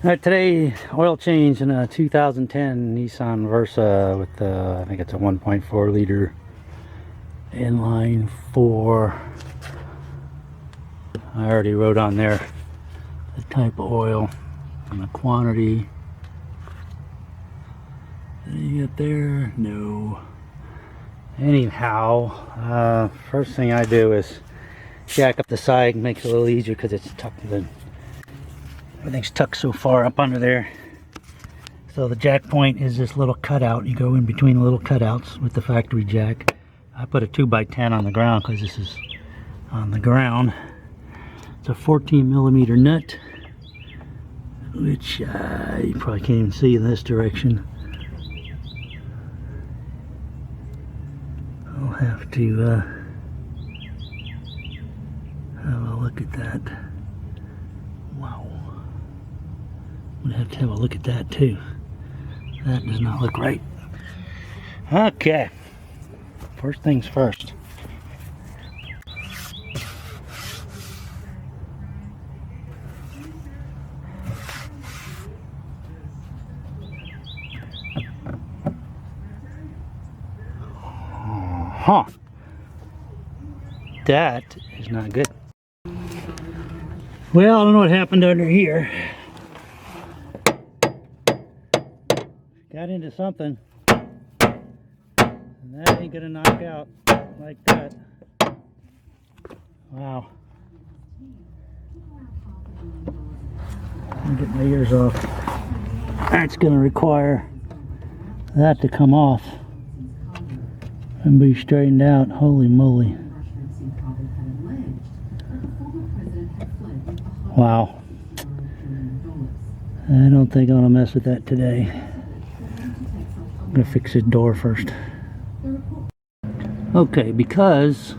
Alright, today oil change in a 2010 Nissan Versa with I think it's a 1.4 liter inline 4. I already wrote on there the type of oil and the quantity. Anything up there? No. Anyhow, first thing I do is jack up the side, makes it a little easier because it's tucked in. Everything's tucked so far up under there. So the jack point is this little cutout. You go in between the little cutouts with the factory jack. I put a 2x10 on the ground because this is on the ground. It's a 14mm nut, which you probably can't even see in this direction. I'll have to have a look at that. Wow. I'm gonna have to have a look at that too. That does not look right. Okay. First things first. Huh. That is not good. Well, I don't know what happened under here. Got into something. And that ain't gonna knock out like that. Wow. Let me get my ears off. That's gonna require that to come off and be straightened out. Holy moly. Wow. I don't think I'm gonna mess with that today. I'm gonna fix this door first. Okay, because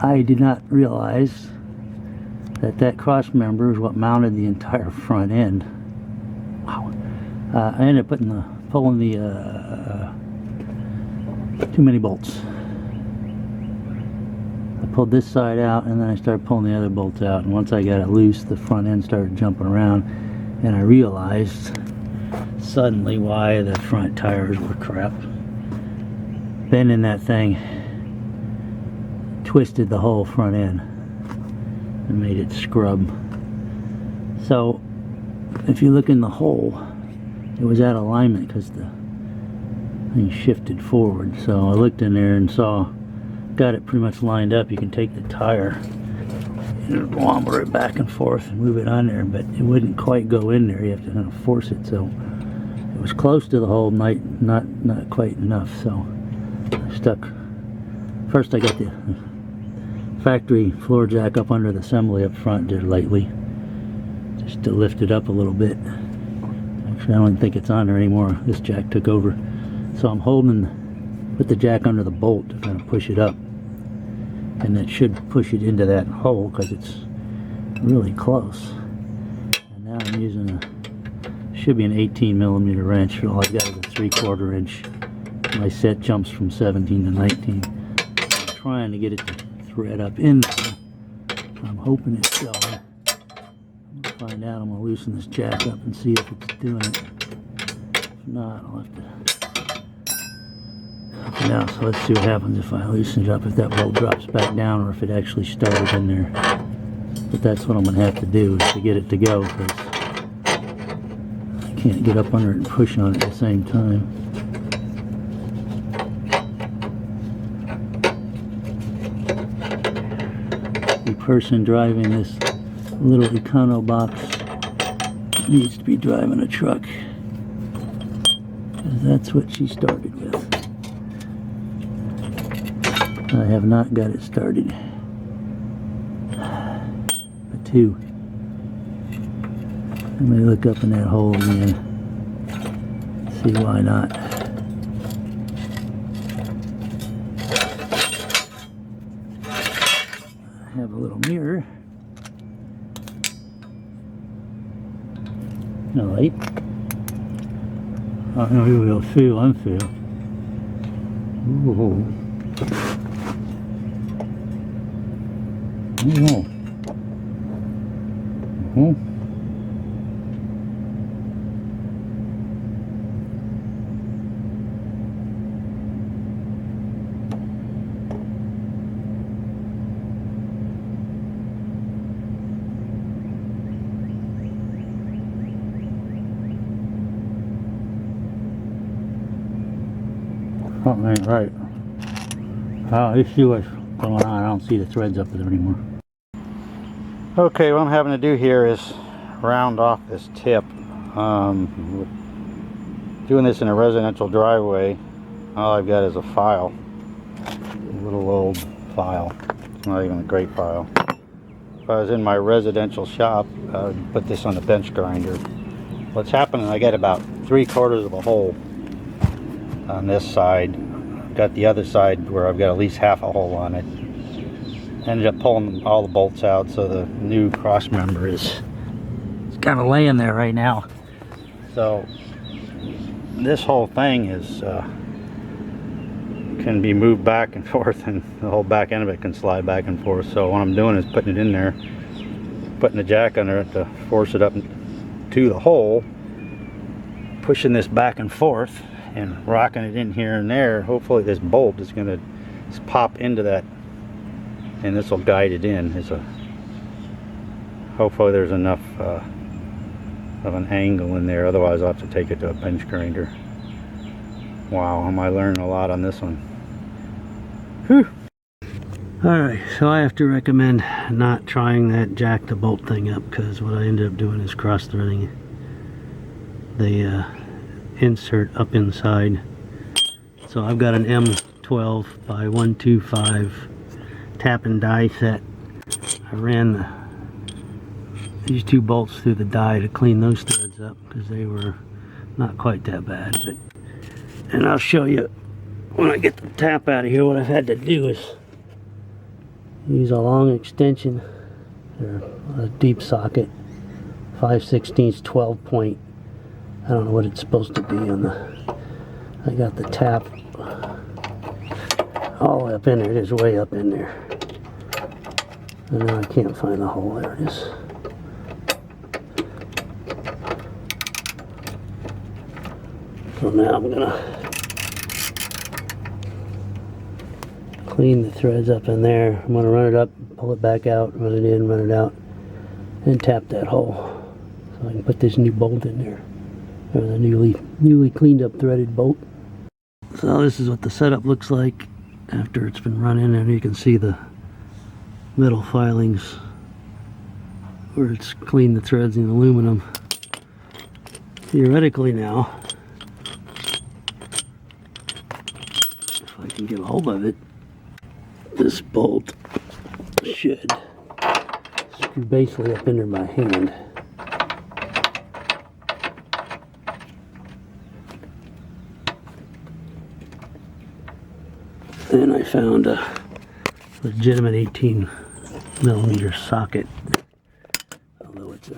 I did not realize that that cross member is what mounted the entire front end. Wow. I ended up pulling the too many bolts. I pulled this side out and then I started pulling the other bolts out, and once I got it loose, the front end started jumping around, and I realized suddenly why the front tires were crap. Bending that thing twisted the whole front end and made it scrub. So if you look in the hole, it was out of alignment because the thing shifted forward. So I looked in there and saw, got it pretty much lined up. You can take the tire and wobble it back and forth and move it on there, but it wouldn't quite go in there. You have to kind of force it. So it was close to the hole, not quite enough. So I stuck. First I got the factory floor jack up under the assembly up front, did lightly, just to lift it up a little bit. Actually, I don't think it's on there anymore. This jack took over. So I'm put the jack under the bolt to kind of push it up, and that should push it into that hole because it's really close. And now I'm using should be an 18mm wrench. All I got is a 3/4 inch. My set jumps from 17 to 19. I'm trying to get it to thread up in there. I'm hoping it's going. I'm gonna find out. I'm gonna loosen this jack up and see if it's doing it. If not, I'll have to. Okay, now, so let's see what happens if I loosen it up, if that bolt drops back down or if it actually started in there. But that's what I'm gonna have to do, is to get it to go, because I can't get up under it and push on it at the same time. The person driving this little Econo box needs to be driving a truck, because that's what she started with. I have not got it started. But two. Let me look up in that hole again. See why not. I have a little mirror. No light. I know you will feel and feel. Ooh. Oh. Something ain't right. Let's see what's going on. I don't see the threads up there anymore. Okay, what I'm having to do here is round off this tip. Doing this in a residential driveway, all I've got is a file. A little old file. It's not even a great file. If I was in my residential shop, I would put this on the bench grinder. What's happening, I got about 3/4 of a hole on this side. Got the other side where I've got at least half a hole on it. Ended up pulling all the bolts out, so the new cross member is kind of laying there right now. So this whole thing is can be moved back and forth, and the whole back end of it can slide back and forth. So what I'm doing is putting it in there, putting the jack under it to force it up to the hole, pushing this back and forth and rocking it in here and there. Hopefully this bolt is going to pop into that, and this will guide it in. Hopefully there's enough of an angle in there, otherwise I'll have to take it to a bench grinder. Wow, am I learning a lot on this one. Whew. Alright, so I have to recommend not trying that jack to bolt thing up, because what I ended up doing is cross-threading the insert up inside. So I've got an M12 by 125 tap and die set. I ran these two bolts through the die to clean those threads up, because they were not quite that bad. And I'll show you when I get the tap out of here. What I've had to do is use a long extension, or a deep socket, 5/16 12 point. I don't know what it's supposed to be on the. I got the tap all the way up in there. It is way up in there. And now I can't find the hole. There it is. So now I'm gonna clean the threads up in there. I'm gonna run it up, pull it back out, run it in, run it out, and tap that hole so I can put this new bolt in there, or the newly cleaned up threaded bolt. So this is what the setup looks like after it's been run in, and you can see the metal filings where it's cleaned the threads in aluminum. Theoretically now, if I can get a hold of it, this bolt should screw basically up in there by hand. And I found a legitimate 18mm socket, although it's I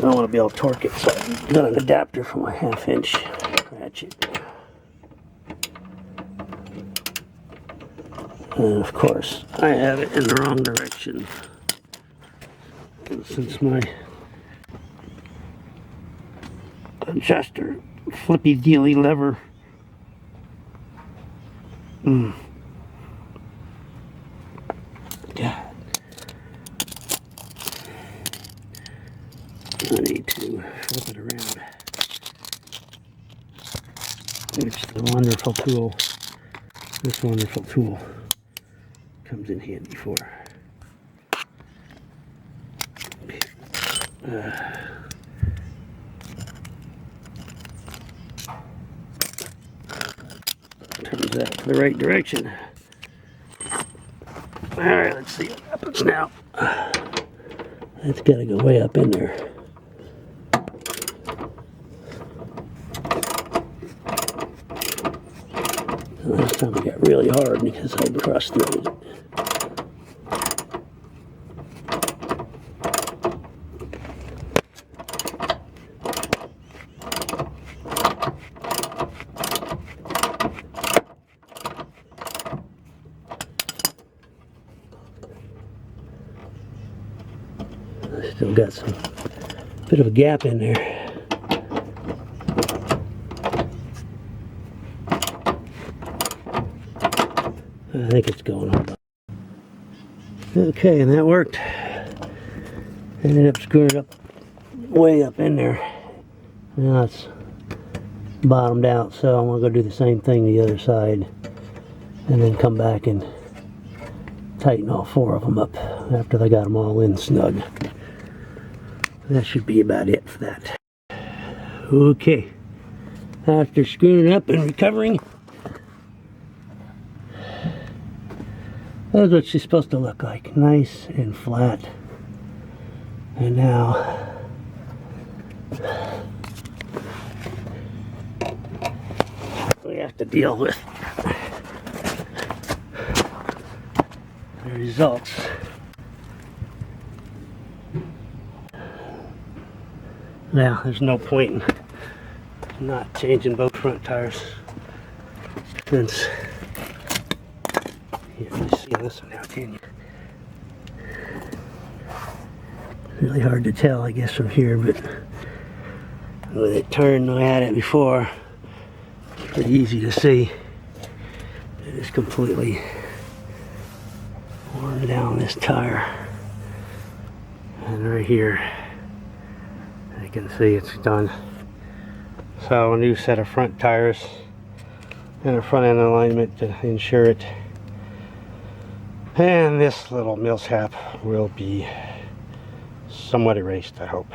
don't want to be able to torque it, so I've got an adapter for my 1/2-inch ratchet. And of course, I have it in the wrong direction. And since my adjuster flippy dealy lever God. I need to flip it around. Which the wonderful tool, this wonderful tool, comes in handy for. Turns that to the right direction. Alright, let's see what happens now. That's got to go way up in there. Last time it got really hard because I cross-threaded it. Still got some bit of a gap in there. I think it's going on. Okay, and that worked. Ended up screwing it up way up in there. Now it's bottomed out, so I'm going to go do the same thing the other side and then come back and tighten all 4 of them up after I got them all in snug. That should be about it for that. Okay, after screwing it up and recovering, that's what she's supposed to look like, nice and flat. And now we have to deal with the results. Now, there's no point in not changing both front tires, since you can see on this one now, can you? Really hard to tell, I guess, from here, but with it turned the way I had it before, it's pretty easy to see. It is completely worn down, this tire. And right here, you can see it's done. So a new set of front tires and a front end alignment to ensure it. And this little mishap will be somewhat erased, I hope.